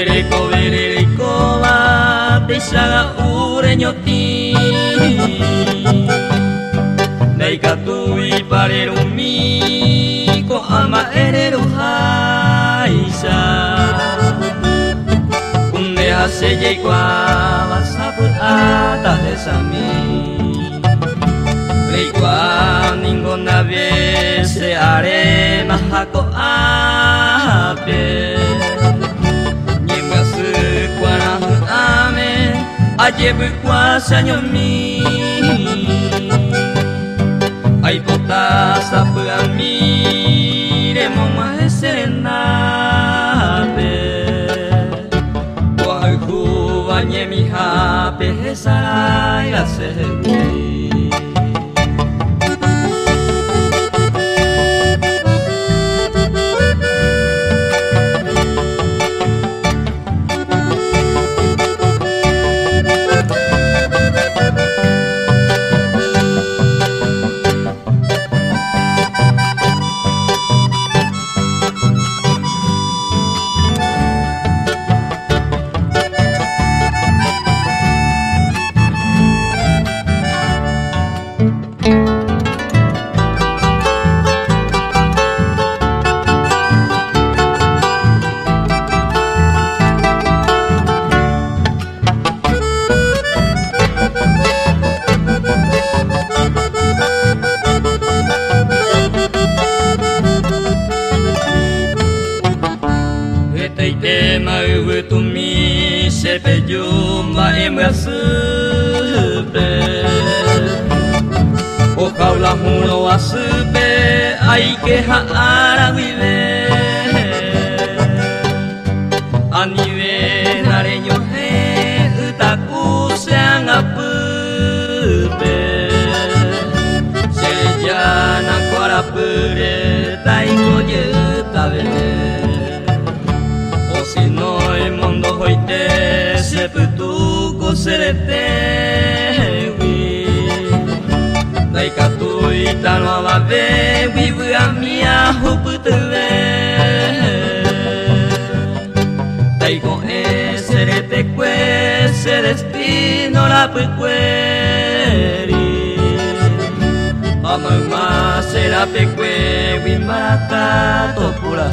Bere ko wa bisa ga ure nyoti Dai katui pareru mi ko ama ereru haisa Kunde haseje kwa wasapu ata desami Reikwa ningo nabe se are mahako ape Ayer berkuasa nyomi Ay potas apa mi Remo más serenape Wahai kuanya mi hape Sarai la sehui Te mau tu mi se pe jumpa emrasupe O kaula huno asupe ai ke haara vive Anive nare nyohe utaku sangapupe Sejana korapure taiko jutavene Si no el mundo hoy te se putuko serete wi Dai katui tano ababe wi buamia huputule Dai con serete que se destino la pecueri Ama más será peque wi marata topura